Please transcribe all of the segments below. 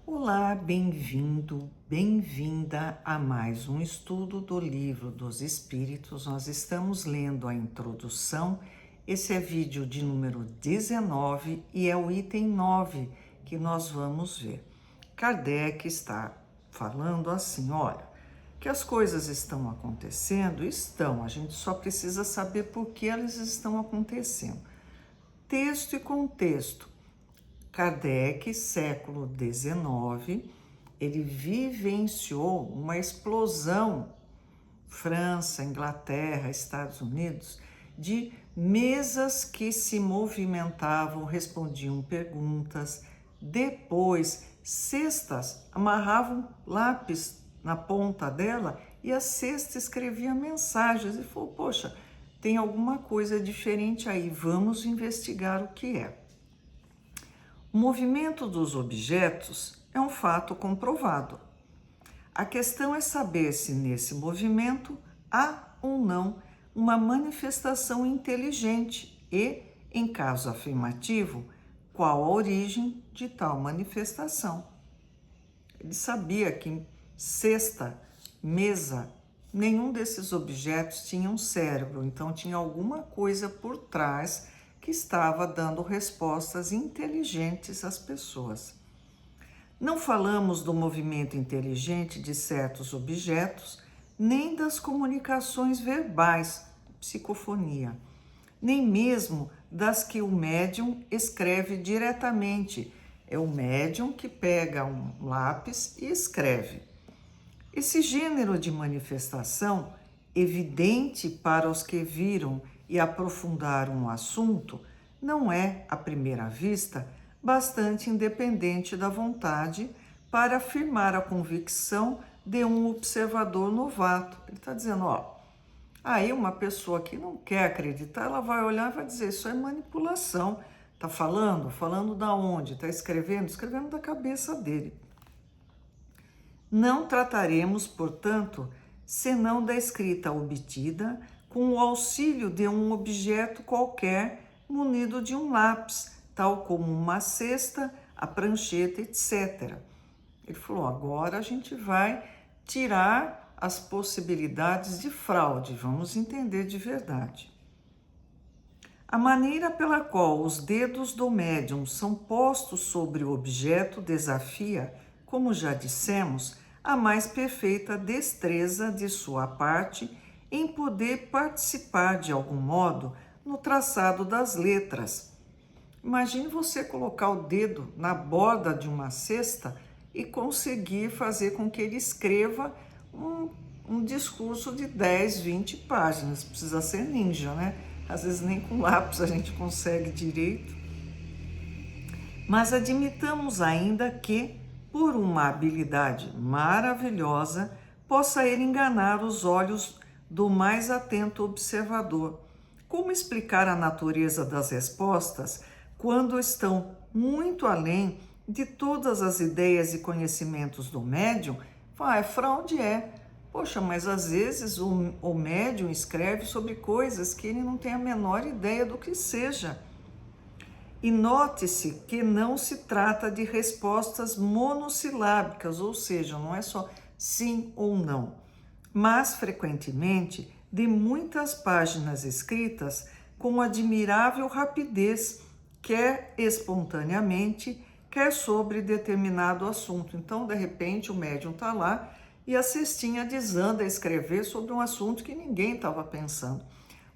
Olá, bem-vindo, bem-vinda a mais um estudo do Livro dos Espíritos. Nós estamos lendo a introdução. Esse é vídeo de número 19 e é o item 9 que nós vamos ver. Kardec está falando assim, olha, que as coisas estão acontecendo, a gente só precisa saber por que elas estão acontecendo. Texto e contexto. Kardec, século XIX, ele vivenciou uma explosão, França, Inglaterra, Estados Unidos, de mesas que se movimentavam, respondiam perguntas, depois cestas amarravam lápis na ponta dela e a cesta escrevia mensagens e falou, poxa, tem alguma coisa diferente aí, vamos investigar o que é. O movimento dos objetos é um fato comprovado. A questão é saber se nesse movimento há ou não uma manifestação inteligente e, em caso afirmativo, qual a origem de tal manifestação. Ele sabia que cesta, mesa, nenhum desses objetos tinha um cérebro, então tinha alguma coisa por trás que estava dando respostas inteligentes às pessoas. Não falamos do movimento inteligente de certos objetos, nem das comunicações verbais, psicofonia, nem mesmo das que o médium escreve diretamente. É o médium que pega um lápis e escreve. Esse gênero de manifestação, evidente para os que viram e aprofundaram o assunto, não é, à primeira vista, bastante independente da vontade para afirmar a convicção de um observador novato. Ele está dizendo, aí uma pessoa que não quer acreditar, ela vai olhar e vai dizer, isso é manipulação. Está falando? Falando da onde? Está escrevendo? Escrevendo da cabeça dele. Não trataremos, portanto, senão da escrita obtida com o auxílio de um objeto qualquer munido de um lápis, tal como uma cesta, a prancheta, etc. Ele falou, agora a gente vai tirar as possibilidades de fraude, vamos entender de verdade. A maneira pela qual os dedos do médium são postos sobre o objeto desafia, como já dissemos, a mais perfeita destreza de sua parte em poder participar de algum modo no traçado das letras. Imagine você colocar o dedo na borda de uma cesta e conseguir fazer com que ele escreva um discurso de 10, 20 páginas. Precisa ser ninja, né? Às vezes nem com lápis a gente consegue direito. Mas admitamos ainda que, por uma habilidade maravilhosa, possa ele enganar os olhos do mais atento observador. Como explicar a natureza das respostas quando estão muito além de todas as ideias e conhecimentos do médium? É fraude, é. Poxa, mas às vezes o médium escreve sobre coisas que ele não tem a menor ideia do que seja. E note-se que não se trata de respostas monossilábicas, ou seja, não é só sim ou não, mas frequentemente de muitas páginas escritas com admirável rapidez, quer espontaneamente, quer sobre determinado assunto. Então, de repente, o médium está lá e a cestinha desanda a escrever sobre um assunto que ninguém estava pensando.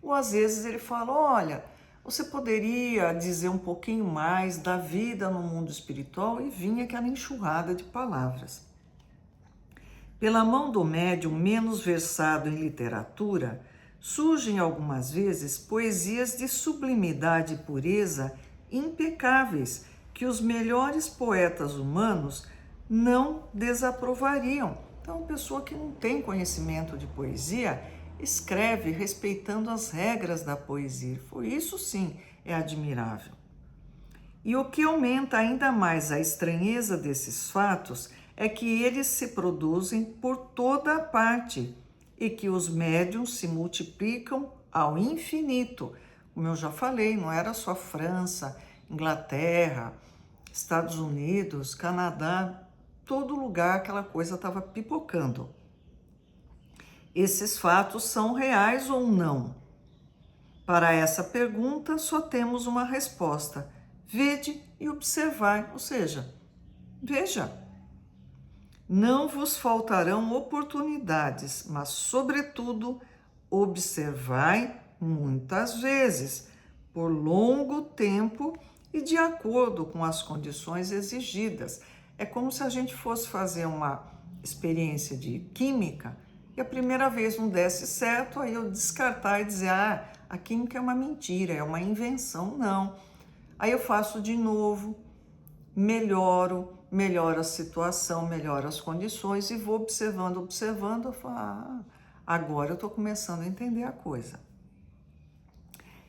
Ou às vezes ele fala, olha, você poderia dizer um pouquinho mais da vida no mundo espiritual, e vinha aquela enxurrada de palavras. Pela mão do médium menos versado em literatura, surgem algumas vezes poesias de sublimidade e pureza impecáveis que os melhores poetas humanos não desaprovariam. Então, a pessoa que não tem conhecimento de poesia escreve respeitando as regras da poesia. Isso sim é admirável. E o que aumenta ainda mais a estranheza desses fatos é que eles se produzem por toda a parte e que os médiuns se multiplicam ao infinito. Como eu já falei, não era só França, Inglaterra, Estados Unidos, Canadá, todo lugar aquela coisa estava pipocando. Esses fatos são reais ou não? Para essa pergunta, só temos uma resposta: vede e observai, ou seja, veja. Não vos faltarão oportunidades, mas, sobretudo, observai muitas vezes, por longo tempo e de acordo com as condições exigidas. É como se a gente fosse fazer uma experiência de química e a primeira vez não desse certo, aí eu descartar e dizer, a química é uma mentira, é uma invenção. Não. Aí eu faço de novo, melhoro a situação, melhoro as condições e vou observando, eu falo, agora eu estou começando a entender a coisa.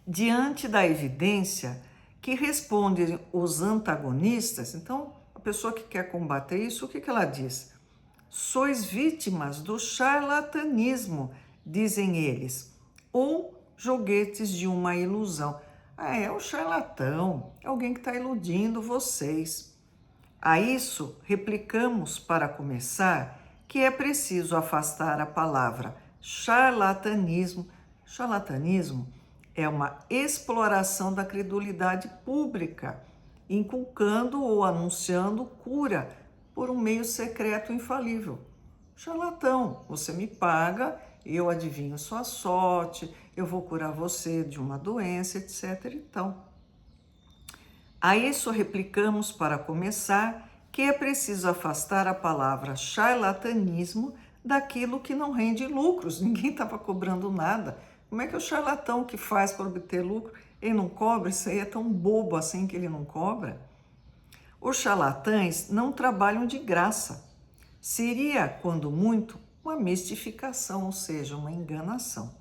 Diante da evidência que respondem os antagonistas, então a pessoa que quer combater isso, o que ela diz? Sois vítimas do charlatanismo, dizem eles, ou joguetes de uma ilusão. É o charlatão, é alguém que está iludindo vocês. A isso, replicamos, para começar, que é preciso afastar a palavra charlatanismo. Charlatanismo é uma exploração da credulidade pública, inculcando ou anunciando cura por um meio secreto infalível. Charlatão, você me paga, eu adivinho sua sorte, eu vou curar você de uma doença, etc. Então, a isso replicamos, para começar, que é preciso afastar a palavra charlatanismo daquilo que não rende lucros. Ninguém estava cobrando nada. Como é que o charlatão que faz para obter lucro, ele não cobra? Isso aí é tão bobo assim que ele não cobra? Os charlatães não trabalham de graça. Seria, quando muito, uma mistificação, ou seja, uma enganação.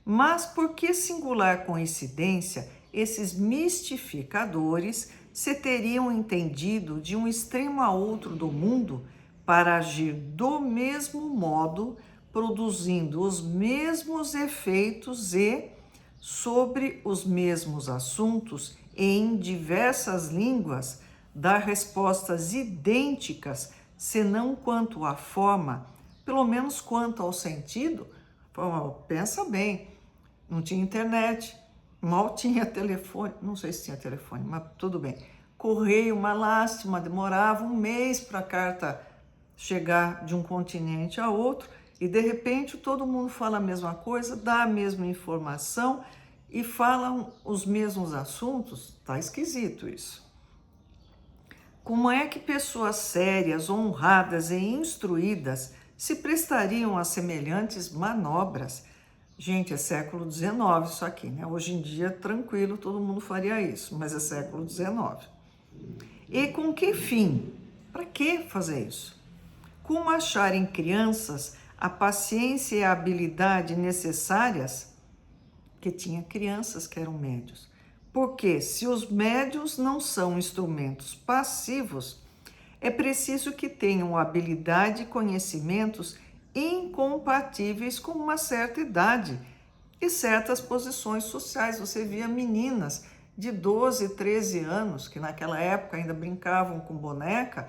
Mas por que singular coincidência esses mistificadores se teriam entendido de um extremo a outro do mundo para agir do mesmo modo, produzindo os mesmos efeitos e sobre os mesmos assuntos em diversas línguas, dar respostas idênticas, senão quanto à forma, pelo menos quanto ao sentido? Pensa bem, não tinha internet, mal tinha telefone, não sei se tinha telefone, mas tudo bem. Correio, uma lástima, demorava um mês para a carta chegar de um continente a outro e de repente todo mundo fala a mesma coisa, dá a mesma informação e falam os mesmos assuntos. Tá esquisito isso. Como é que pessoas sérias, honradas e instruídas se prestariam a semelhantes manobras? Gente, é século XIX isso aqui, né? Hoje em dia, tranquilo, todo mundo faria isso, mas é século XIX. E com que fim? Para que fazer isso? Como achar em crianças a paciência e a habilidade necessárias? Porque tinha crianças que eram médios. Porque se os médios não são instrumentos passivos, é preciso que tenham habilidade e conhecimentos incompatíveis com uma certa idade e certas posições sociais. Você via meninas de 12, 13 anos, que naquela época ainda brincavam com boneca,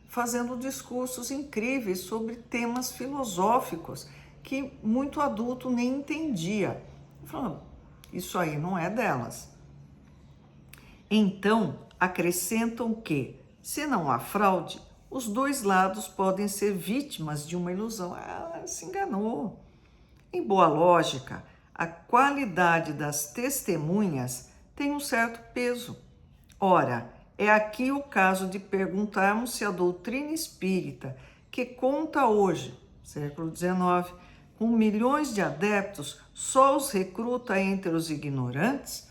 fazendo discursos incríveis sobre temas filosóficos que muito adulto nem entendia. Falando, isso aí não é delas. Então, acrescentam que, se não há fraude, os dois lados podem ser vítimas de uma ilusão. Se enganou. Em boa lógica, a qualidade das testemunhas tem um certo peso. Ora, é aqui o caso de perguntarmos se a doutrina espírita, que conta hoje, século XIX, com milhões de adeptos, só os recruta entre os ignorantes?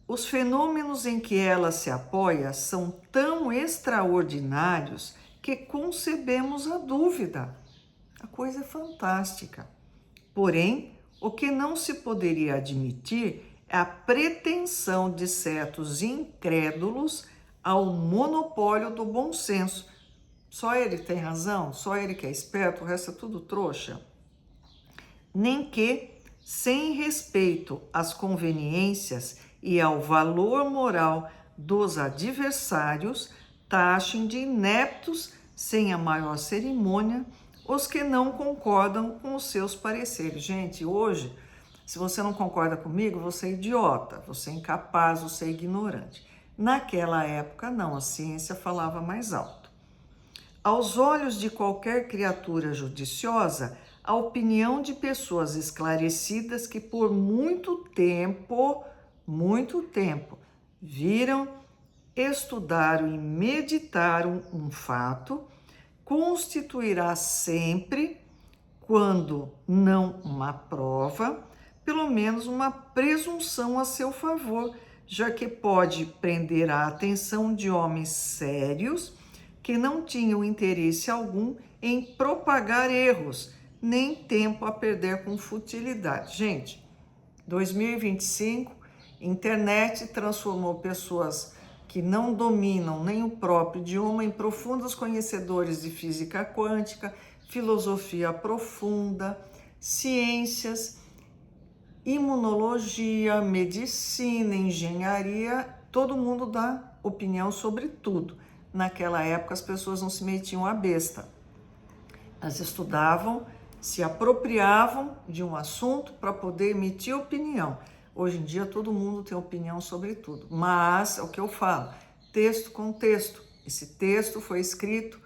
Os fenômenos em que ela se apoia são tão extraordinários que concebemos a dúvida. A coisa é fantástica. Porém, o que não se poderia admitir é a pretensão de certos incrédulos ao monopólio do bom senso. Só ele tem razão, só ele que é esperto, o resto é tudo trouxa. Nem que, sem respeito às conveniências e ao valor moral dos adversários, taxem de ineptos, sem a maior cerimônia, os que não concordam com os seus pareceres. Gente, hoje, se você não concorda comigo, você é idiota, você é incapaz, você é ignorante. Naquela época, não, a ciência falava mais alto. Aos olhos de qualquer criatura judiciosa, a opinião de pessoas esclarecidas que por muito tempo, viram, estudaram e meditaram um fato, constituirá sempre, quando não uma prova, pelo menos uma presunção a seu favor, já que pode prender a atenção de homens sérios que não tinham interesse algum em propagar erros, nem tempo a perder com futilidade. Gente, 2025, internet transformou pessoas que não dominam nem o próprio idioma em profundos conhecedores de física quântica, filosofia profunda, ciências, imunologia, medicina, engenharia, todo mundo dá opinião sobre tudo. Naquela época as pessoas não se metiam a besta. Elas estudavam, se apropriavam de um assunto para poder emitir opinião. Hoje em dia todo mundo tem opinião sobre tudo, mas é o que eu falo, texto com texto. Esse texto foi escrito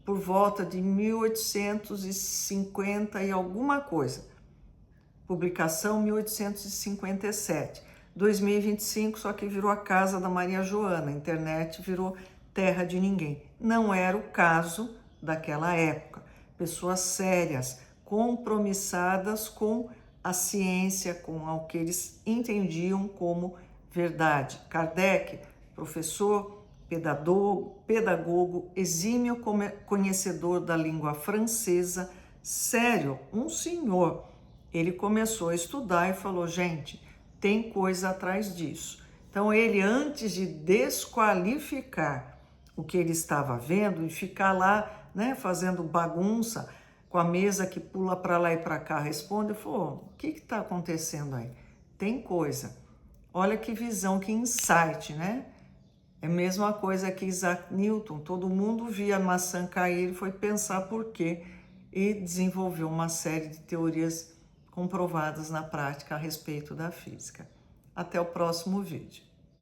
por volta de 1850 e alguma coisa. Publicação 1857. 2025 só que virou a casa da Maria Joana, a internet virou terra de ninguém. Não era o caso daquela época. Pessoas sérias, compromissadas com a ciência, com o que eles entendiam como verdade. Kardec, professor, pedagogo, exímio conhecedor da língua francesa, sério, um senhor. Ele começou a estudar e falou, gente, tem coisa atrás disso. Então ele, antes de desqualificar o que ele estava vendo e ficar lá, né, fazendo bagunça, com a mesa que pula para lá e para cá, responde, falou, o que está acontecendo aí? Tem coisa. Olha que visão, que insight, né? É a mesma coisa que Isaac Newton, todo mundo via a maçã cair, ele foi pensar por quê e desenvolveu uma série de teorias comprovadas na prática a respeito da física. Até o próximo vídeo.